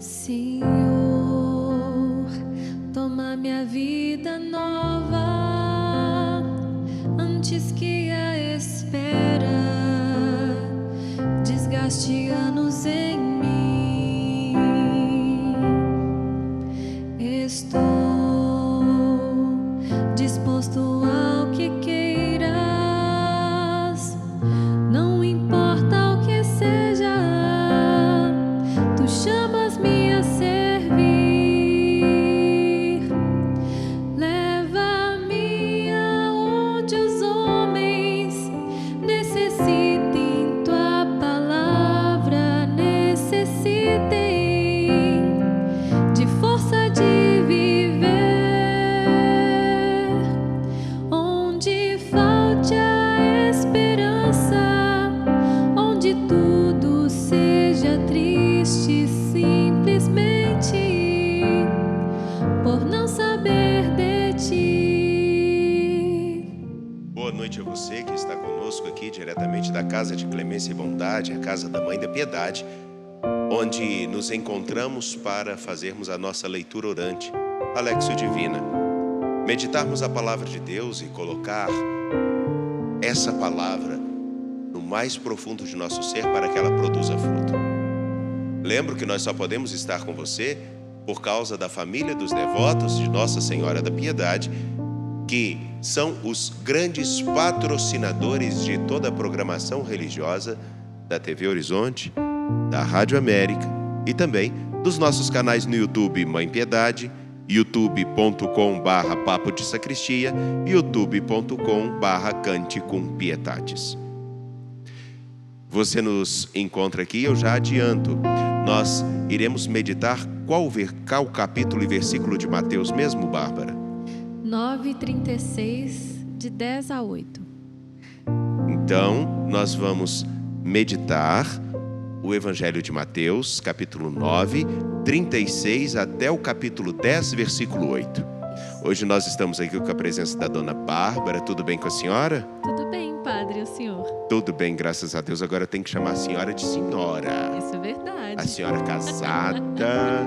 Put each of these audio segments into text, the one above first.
Senhor, toma minha vida nova, antes que a espera desgaste anos em mim. Estou disposto ao que queiras, não importa o que seja, tu chamas-me a servir. Leva-me aonde os homens necessitem, tua palavra necessitem de força de viver. Onde falte a esperança, onde tudo seja triste, simplesmente por não saber de ti. Boa noite a você que está conosco aqui diretamente da Casa de Clemência e Bondade, a Casa da Mãe da Piedade, onde nos encontramos para fazermos a nossa leitura orante, a Léxio Divina. Meditarmos a palavra de Deus e colocar essa palavra no mais profundo de nosso ser para que ela produza fruto. Lembro que nós só podemos estar com você por causa da família dos devotos de Nossa Senhora da Piedade, que são os grandes patrocinadores de toda a programação religiosa da TV Horizonte, da Rádio América e também dos nossos canais no YouTube Mãe Piedade, youtube.com/Papo de Sacristia e youtube.com/Canticum Pietatis. Você nos encontra aqui, eu já adianto. Nós iremos meditar qual capítulo e versículo de Mateus mesmo, Bárbara? 9:36, de 10 a 8. Então, nós vamos meditar o Evangelho de Mateus, capítulo 9, 36 até o capítulo 10, versículo 8. Hoje nós estamos aqui com a presença da dona Bárbara. Tudo bem com a senhora? Tudo bem, padre, o senhor? Tudo bem, graças a Deus. Agora tem que chamar a senhora de senhora. Isso é verdade. A senhora casada,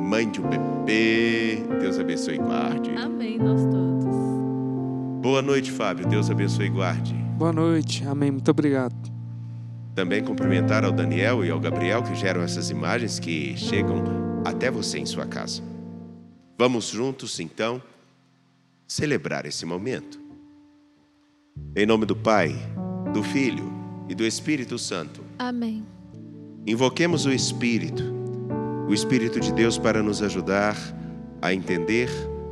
mãe de um bebê. Deus abençoe e guarde. Amém, nós todos. Boa noite, Fábio. Deus abençoe e guarde. Boa noite, amém, muito obrigado. Também cumprimentar ao Daniel e ao Gabriel que geram essas imagens que chegam até você em sua casa. Vamos juntos, então, celebrar esse momento. Em nome do Pai, do Filho e do Espírito Santo. Amém. Invoquemos o Espírito de Deus para nos ajudar a entender,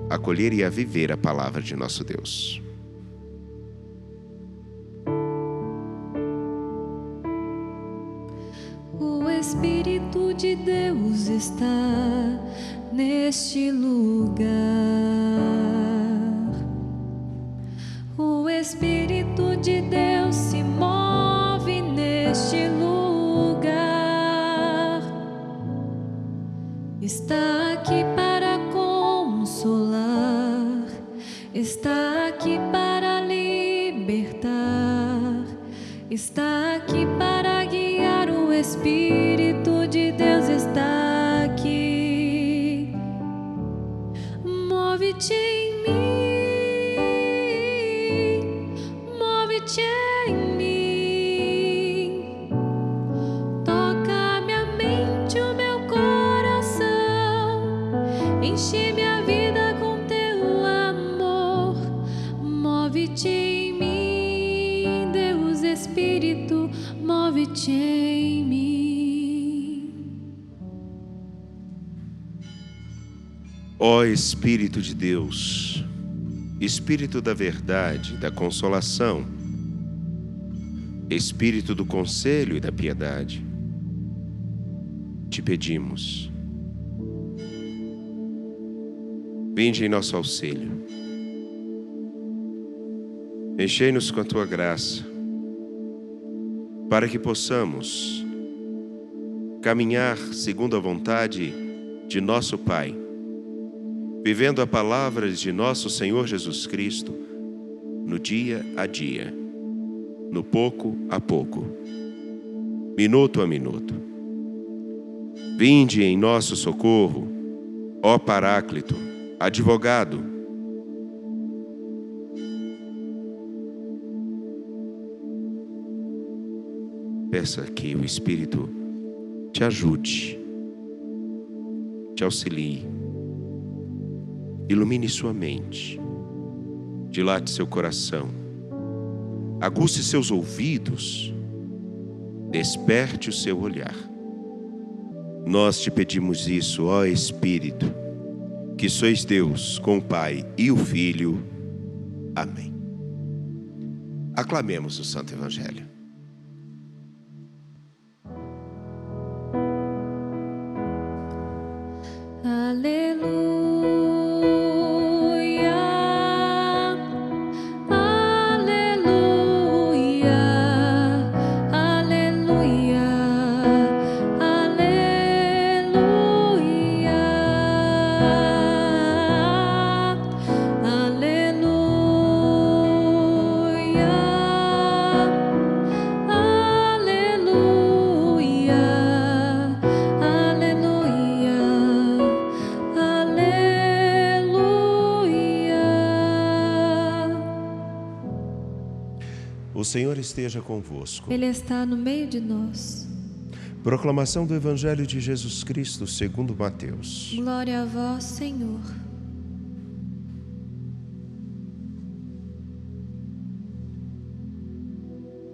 acolher e a viver a palavra de nosso Deus. O Espírito de Deus está neste lugar. O Espírito de Deus se move neste lugar. Está aqui para consolar, está aqui para libertar, está aqui para guiar. O Espírito de Deus está aqui. Move-te em mim, move-te em mim. Toca minha mente, o meu coração, enche minha vida com teu amor. Move-te em mim, Deus Espírito, move-te em mim. Ó Espírito de Deus, Espírito da verdade, da consolação, Espírito do conselho e da piedade, te pedimos, vinde em nosso auxílio, enchei-nos com a tua graça, para que possamos caminhar segundo a vontade de nosso Pai, vivendo a palavra de nosso Senhor Jesus Cristo no dia a dia, no pouco a pouco, minuto a minuto. Vinde em nosso socorro, ó Paráclito, advogado. Peça que o Espírito te ajude, te auxilie, ilumine sua mente, dilate seu coração, aguce seus ouvidos, desperte o seu olhar. Nós te pedimos isso, ó Espírito, que sois Deus com o Pai e o Filho. Amém. Aclamemos o Santo Evangelho. O Senhor esteja convosco. Ele está no meio de nós. Proclamação do Evangelho de Jesus Cristo segundo Mateus. Glória a vós, Senhor.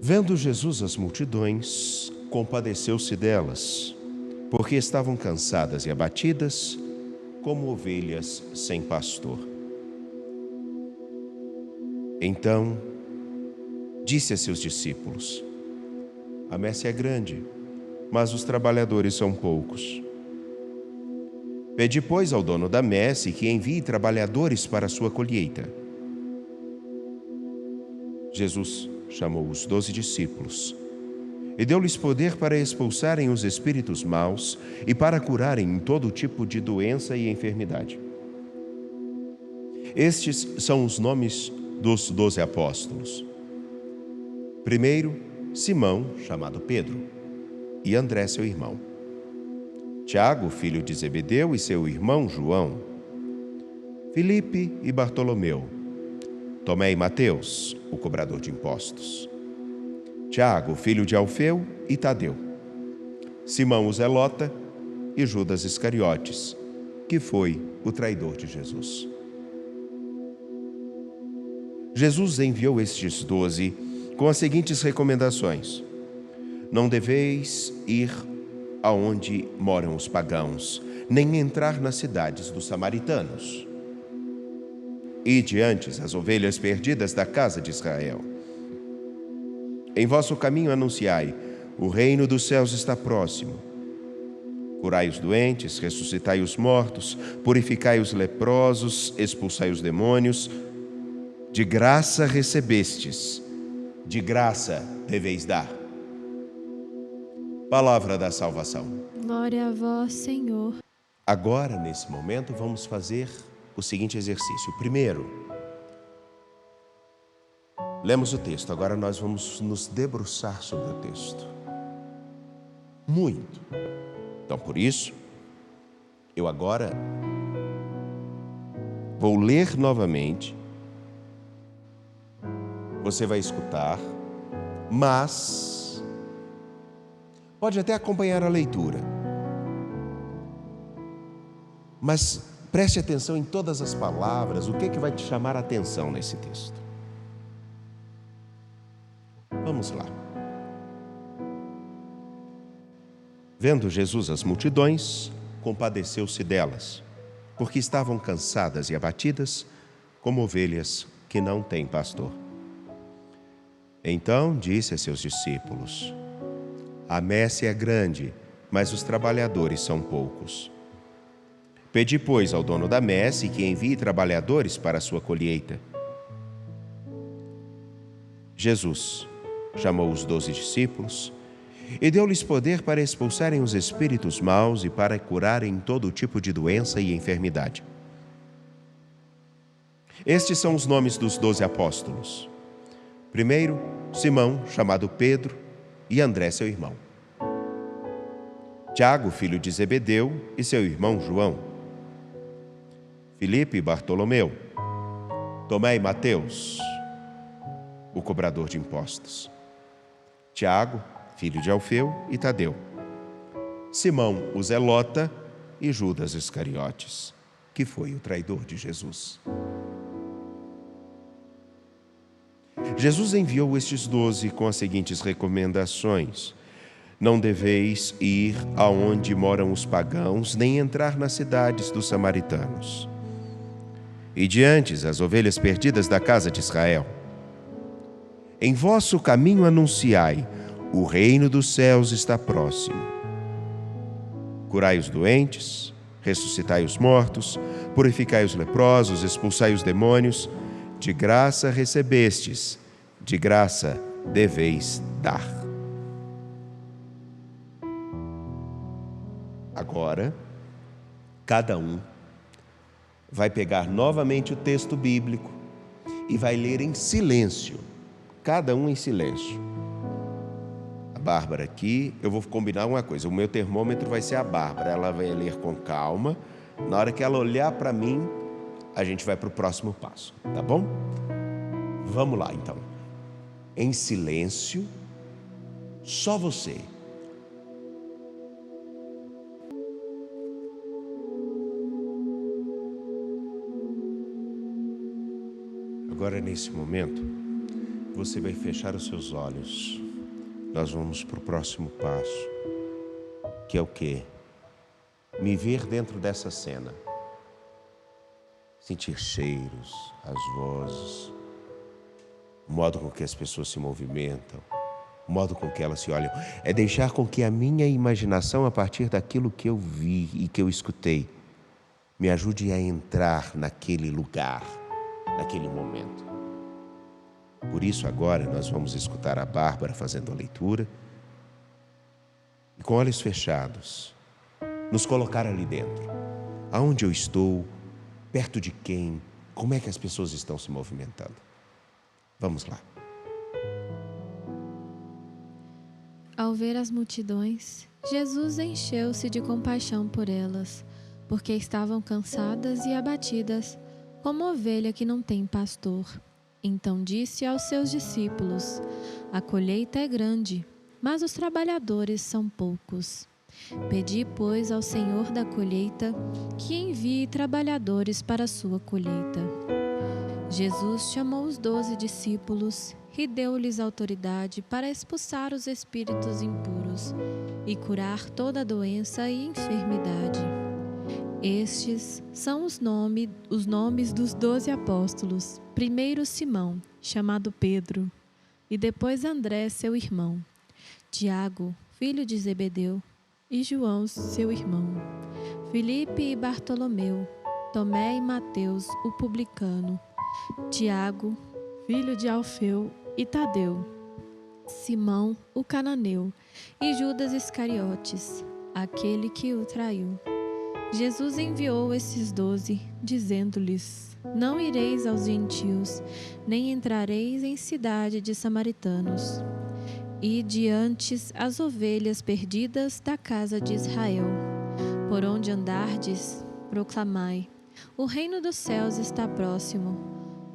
Vendo Jesus as multidões, compadeceu-se delas, porque estavam cansadas e abatidas, como ovelhas sem pastor. Então, disse a seus discípulos: a messe é grande, mas os trabalhadores são poucos. Pedi, pois, ao dono da messe que envie trabalhadores para a sua colheita. Jesus chamou os 12 discípulos e deu-lhes poder para expulsarem os espíritos maus e para curarem todo tipo de doença e enfermidade. Estes são os nomes dos 12 apóstolos. Primeiro, Simão, chamado Pedro, e André, seu irmão. Tiago, filho de Zebedeu, e seu irmão João. Filipe e Bartolomeu. Tomé e Mateus, o cobrador de impostos. Tiago, filho de Alfeu, e Tadeu. Simão o Zelota e Judas Iscariotes, que foi o traidor de Jesus. Jesus enviou estes 12 com as seguintes recomendações: não deveis ir aonde moram os pagãos, nem entrar nas cidades dos samaritanos. Ide antes as ovelhas perdidas da casa de Israel. Em vosso caminho anunciai: o reino dos céus está próximo. Curai os doentes, ressuscitai os mortos, purificai os leprosos, expulsai os demônios. De graça recebestes, de graça deveis dar. Palavra da salvação. Glória a vós, Senhor. Agora, nesse momento, vamos fazer o seguinte exercício. Primeiro, lemos o texto. Agora nós vamos nos debruçar sobre o texto. Muito. Então, por isso, eu agora vou ler novamente. Você vai escutar, mas pode até acompanhar a leitura. Mas preste atenção em todas as palavras, o que vai te chamar a atenção nesse texto. Vamos lá. Vendo Jesus as multidões, compadeceu-se delas, porque estavam cansadas e abatidas, como ovelhas que não têm pastor. Então disse a seus discípulos: a messe é grande, mas os trabalhadores são poucos. Pedi, pois, ao dono da messe que envie trabalhadores para a sua colheita. Jesus chamou os 12 discípulos e deu-lhes poder para expulsarem os espíritos maus e para curarem todo tipo de doença e enfermidade. Estes são os nomes dos 12 apóstolos. Primeiro, Simão, chamado Pedro, e André, seu irmão. Tiago, filho de Zebedeu, e seu irmão João, Filipe e Bartolomeu, Tomé e Mateus, o cobrador de impostos, Tiago, filho de Alfeu, e Tadeu, Simão, o Zelota, e Judas Iscariotes, que foi o traidor de Jesus. Jesus enviou estes 12 com as seguintes recomendações: não deveis ir aonde moram os pagãos, nem entrar nas cidades dos samaritanos. Ide antes as ovelhas perdidas da casa de Israel. Em vosso caminho anunciai: o reino dos céus está próximo. Curai os doentes, ressuscitai os mortos, purificai os leprosos, expulsai os demônios. De graça recebestes, de graça deveis dar. Agora, cada um vai pegar novamente o texto bíblico e vai ler em silêncio, cada um em silêncio. A Bárbara aqui, eu vou combinar uma coisa, o meu termômetro vai ser a Bárbara, ela vai ler com calma, na hora que ela olhar para mim, a gente vai para o próximo passo, tá bom? Vamos lá então, em silêncio, só você. Agora, nesse momento, você vai fechar os seus olhos. Nós vamos para o próximo passo, que é o quê? Me ver dentro dessa cena. Sentir cheiros, as vozes, o modo com que as pessoas se movimentam, o modo com que elas se olham. É deixar com que a minha imaginação, a partir daquilo que eu vi e que eu escutei, me ajude a entrar naquele lugar, naquele momento. Por isso, agora, nós vamos escutar a Bárbara fazendo a leitura e, com olhos fechados, nos colocar ali dentro. Aonde eu estou? Perto de quem? Como é que as pessoas estão se movimentando? Vamos lá. Ao ver as multidões, Jesus encheu-se de compaixão por elas, porque estavam cansadas e abatidas, como ovelha que não tem pastor. Então disse aos seus discípulos: a colheita é grande, mas os trabalhadores são poucos. Pedi, pois, ao Senhor da colheita que envie trabalhadores para a sua colheita. Jesus chamou os 12 discípulos e deu-lhes autoridade para expulsar os espíritos impuros e curar toda doença e enfermidade. Estes são os nomes dos 12 apóstolos. Primeiro Simão, chamado Pedro, e depois André, seu irmão, Tiago, filho de Zebedeu, e João, seu irmão, Filipe e Bartolomeu, Tomé e Mateus, o publicano, Tiago, filho de Alfeu, e Tadeu, Simão, o cananeu, e Judas Iscariotes, aquele que o traiu. Jesus enviou esses 12, dizendo-lhes: não ireis aos gentios, nem entrareis em cidade de samaritanos. Ide antes as ovelhas perdidas da casa de Israel. Por onde andardes, proclamai: o reino dos céus está próximo.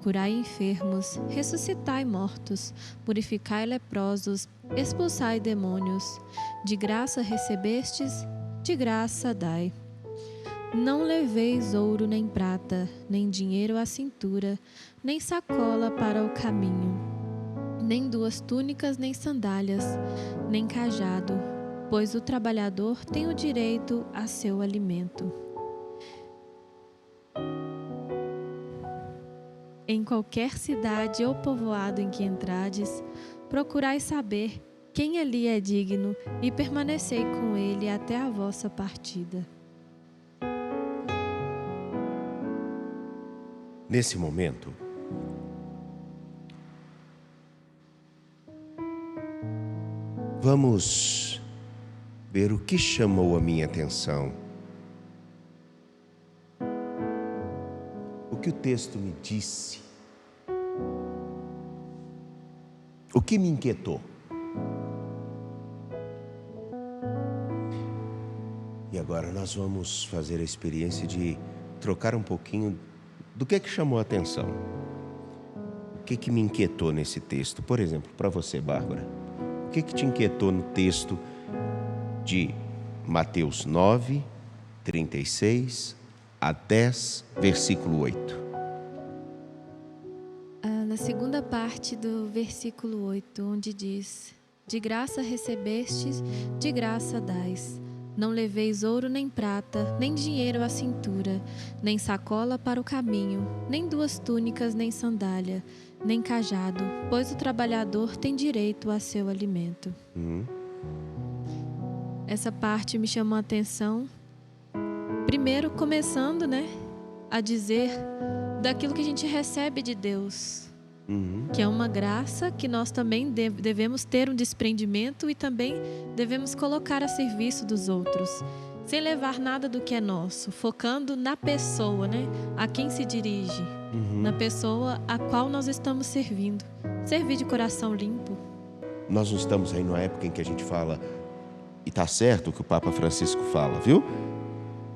Curai enfermos, ressuscitai mortos, purificai leprosos, expulsai demônios. De graça recebestes, de graça dai. Não leveis ouro nem prata, nem dinheiro à cintura, nem sacola para o caminho, nem 2 túnicas, nem sandálias, nem cajado, pois o trabalhador tem o direito a seu alimento. Em qualquer cidade ou povoado em que entrades, procurai saber quem ali é digno e permanecei com ele até a vossa partida. Nesse momento, vamos ver o que chamou a minha atenção. O que o texto me disse. O que me inquietou. E agora nós vamos fazer a experiência de trocar um pouquinho do que chamou a atenção. O que me inquietou nesse texto? Por exemplo, para você, Bárbara, o que te inquietou no texto de Mateus 9, 36 a 10, versículo 8? Na segunda parte do versículo 8, onde diz: de graça recebestes, de graça dais. Não leveis ouro nem prata, nem dinheiro à cintura, nem sacola para o caminho, nem 2 túnicas, nem sandália, nem cajado, pois o trabalhador tem direito a seu alimento. Essa parte me chamou a atenção. Primeiro, começando, a dizer daquilo que a gente recebe de Deus. Que é uma graça que nós também devemos ter um desprendimento e também devemos colocar a serviço dos outros, sem levar nada do que é nosso, focando na pessoa, a quem se dirige, na pessoa a qual nós estamos servindo. Servir de coração limpo. Nós não estamos aí numa época em que a gente fala, e está certo o que o Papa Francisco fala, viu?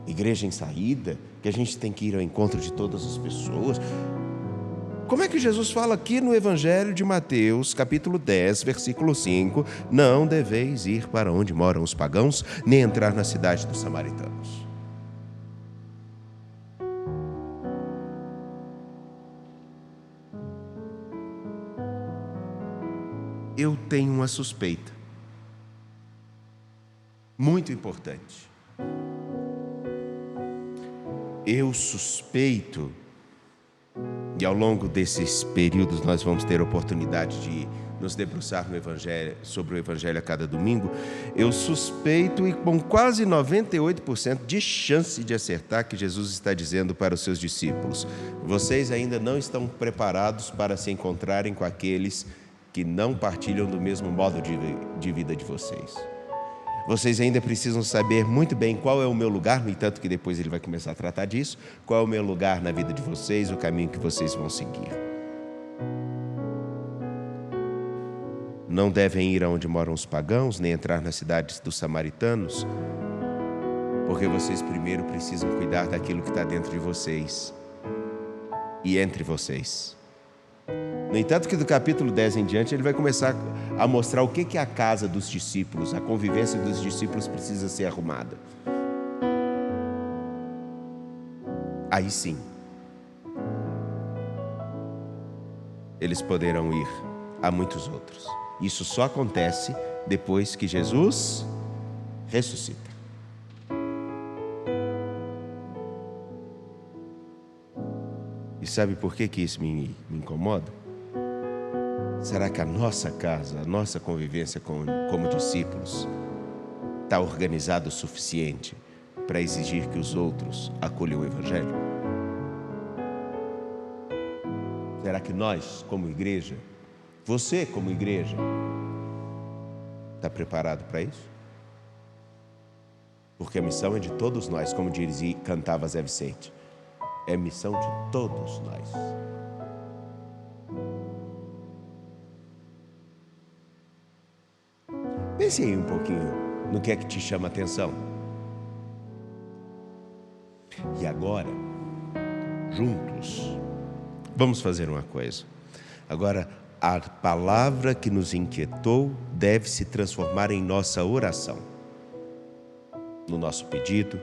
Igreja em saída, que a gente tem que ir ao encontro de todas as pessoas. Como é que Jesus fala aqui no Evangelho de Mateus, capítulo 10, versículo 5? Não deveis ir para onde moram os pagãos, nem entrar na cidade dos samaritanos. Eu tenho uma suspeita muito importante. Eu suspeito, e ao longo desses períodos nós vamos ter oportunidade de nos debruçar no Evangelho, sobre o Evangelho a cada domingo. Eu suspeito, e com quase 98% de chance de acertar, que Jesus está dizendo para os seus discípulos: vocês ainda não estão preparados para se encontrarem com aqueles que não partilham do mesmo modo de vida de vocês. Vocês ainda precisam saber muito bem qual é o meu lugar, no entanto que depois ele vai começar a tratar disso. Qual é o meu lugar na vida de vocês, o caminho que vocês vão seguir. Não devem ir aonde moram os pagãos, nem entrar nas cidades dos samaritanos, porque vocês primeiro precisam cuidar daquilo que está dentro de vocês e entre vocês. No entanto que do capítulo 10 em diante ele vai começar a mostrar o que é a casa dos discípulos. A convivência dos discípulos precisa ser arrumada. Aí sim, eles poderão ir a muitos outros. Isso só acontece depois que Jesus ressuscita. E sabe por que isso me incomoda? Será que a nossa casa, a nossa convivência como discípulos está organizada o suficiente para exigir que os outros acolham o Evangelho? Será que nós, como igreja, você como igreja, está preparado para isso? Porque a missão é de todos nós, como cantava Zé Vicente. É missão de todos nós. Pense aí um pouquinho no que é que te chama a atenção. E agora, juntos, vamos fazer uma coisa. Agora, a palavra que nos inquietou deve se transformar em nossa oração. No nosso pedido,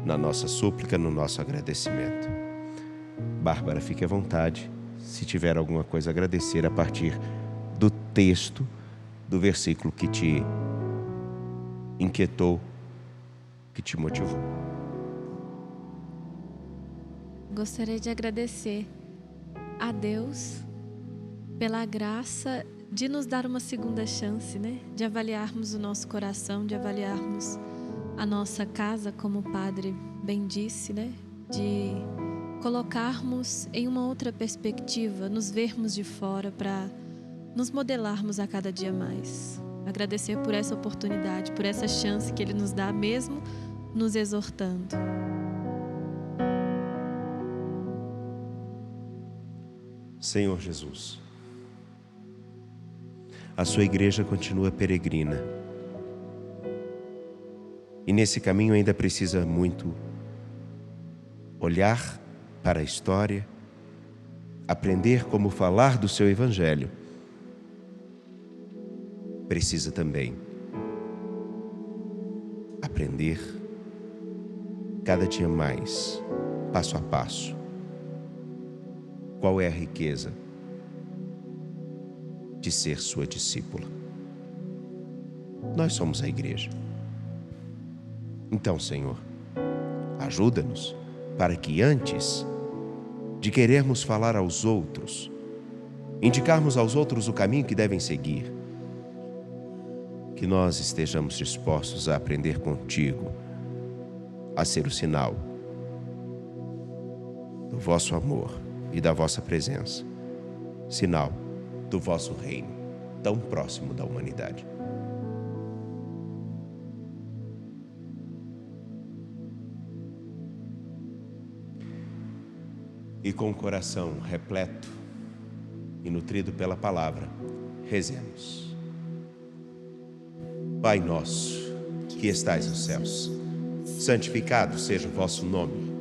na nossa súplica, no nosso agradecimento. Bárbara, fique à vontade, se tiver alguma coisa a agradecer a partir do texto, do versículo que te inquietou, que te motivou. Gostaria de agradecer a Deus pela graça de nos dar uma segunda chance, de avaliarmos o nosso coração, de avaliarmos a nossa casa, como o Padre bem disse, de colocarmos em uma outra perspectiva, nos vermos de fora para nos modelarmos a cada dia mais. Agradecer por essa oportunidade, por essa chance que Ele nos dá, mesmo nos exortando. Senhor Jesus, a sua igreja continua peregrina. E nesse caminho ainda precisa muito olhar para a história, aprender como falar do seu evangelho. Precisa também aprender cada dia mais, passo a passo, qual é a riqueza de ser sua discípula. Nós somos a igreja. Então, Senhor, ajuda-nos para que antes de querermos falar aos outros, indicarmos aos outros o caminho que devem seguir, que nós estejamos dispostos a aprender contigo, a ser o sinal do vosso amor e da vossa presença, sinal do vosso reino, tão próximo da humanidade. E com o coração repleto e nutrido pela palavra, rezemos. Pai nosso, que estais nos céus, santificado seja o vosso nome.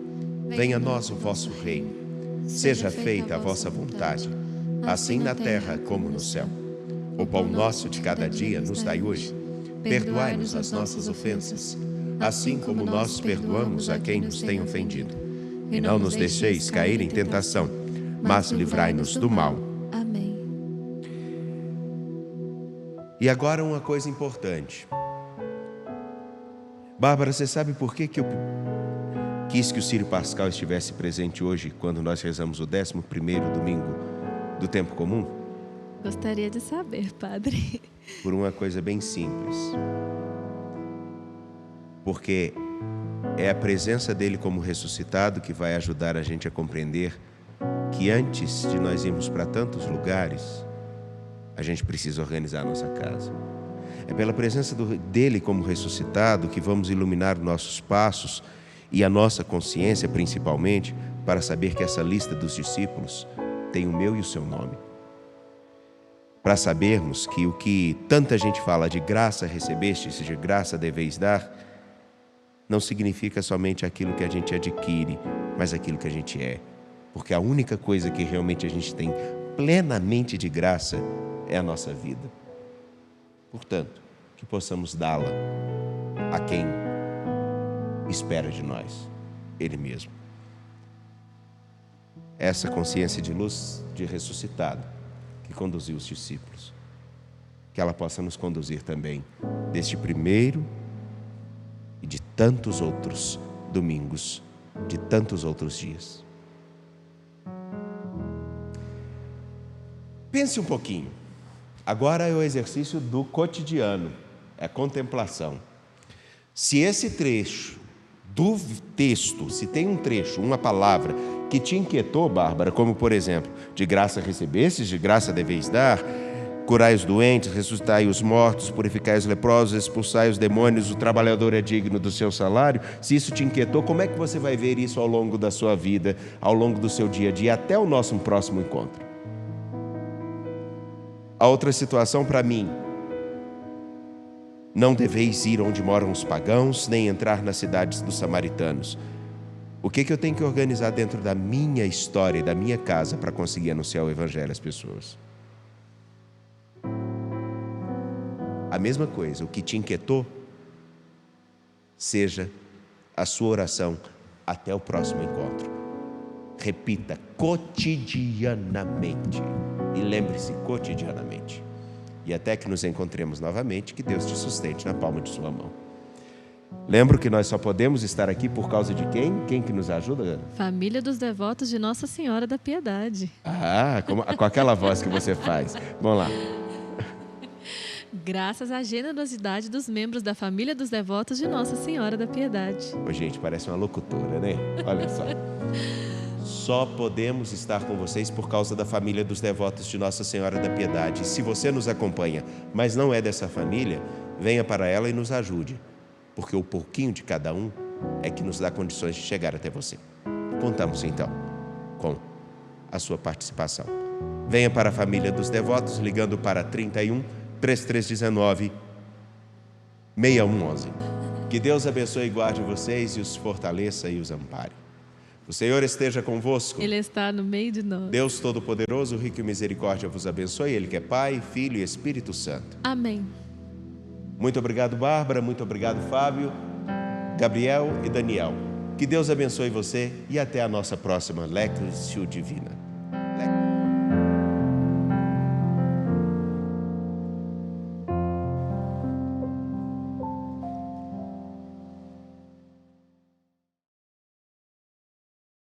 Venha a nós o vosso reino. Seja feita a vossa vontade, assim na terra como no céu. O pão nosso de cada dia nos dai hoje. Perdoai-nos as nossas ofensas, assim como nós perdoamos a quem nos tem ofendido. E não nos deixeis cair em tentação, mas livrai-nos do mal. Amém. E agora uma coisa importante. Bárbara, você sabe por que eu quis que o Círio Pascal estivesse presente hoje, quando nós rezamos o 11º domingo do tempo comum? Gostaria de saber, padre. Por uma coisa bem simples. Porque é a presença dele como ressuscitado que vai ajudar a gente a compreender que antes de nós irmos para tantos lugares, a gente precisa organizar a nossa casa. É pela presença dele como ressuscitado que vamos iluminar nossos passos e a nossa consciência, principalmente, para saber que essa lista dos discípulos tem o meu e o seu nome. Para sabermos que o que tanta gente fala de graça recebestes, de graça deveis dar, não significa somente aquilo que a gente adquire, mas aquilo que a gente é. Porque a única coisa que realmente a gente tem plenamente de graça é a nossa vida. Portanto, que possamos dá-la a quem espera de nós, Ele mesmo. Essa consciência de luz de ressuscitado que conduziu os discípulos, que ela possa nos conduzir também deste primeiro e de tantos outros domingos, de tantos outros dias. Pense um pouquinho. Agora é o exercício do cotidiano, é a contemplação. Se esse trecho do texto, se tem um trecho, uma palavra que te inquietou, Bárbara, como por exemplo, de graça recebestes, de graça deveis dar, curai os doentes, ressuscitai os mortos, purificai os leprosos, expulsai os demônios, o trabalhador é digno do seu salário. Se isso te inquietou, como é que você vai ver isso ao longo da sua vida, ao longo do seu dia a dia, até o nosso próximo encontro? A outra situação para mim: não deveis ir onde moram os pagãos, nem entrar nas cidades dos samaritanos. O que eu tenho que organizar dentro da minha história e da minha casa para conseguir anunciar o evangelho às pessoas? A mesma coisa, o que te inquietou, seja a sua oração até o próximo encontro. Repita cotidianamente. E lembre-se, cotidianamente. E até que nos encontremos novamente, que Deus te sustente na palma de sua mão. Lembro que nós só podemos estar aqui por causa de quem? Quem que nos ajuda? Família dos devotos de Nossa Senhora da Piedade. Ah, com aquela voz que você faz. Vamos lá. Graças à generosidade dos membros da família dos devotos de Nossa Senhora da Piedade. Ô, gente, parece uma locutora, né? Olha só. Só podemos estar com vocês por causa da família dos devotos de Nossa Senhora da Piedade. E se você nos acompanha, mas não é dessa família, venha para ela e nos ajude. Porque o pouquinho de cada um é que nos dá condições de chegar até você. Contamos, então, com a sua participação. Venha para a família dos devotos, ligando para 31 3319 6111. Que Deus abençoe e guarde vocês e os fortaleça e os ampare. O Senhor esteja convosco. Ele está no meio de nós. Deus Todo-Poderoso, rico em misericórdia, vos abençoe. Ele que é Pai, Filho e Espírito Santo. Amém. Muito obrigado, Bárbara. Muito obrigado, Fábio, Gabriel e Daniel. Que Deus abençoe você e até a nossa próxima Lectio Divina.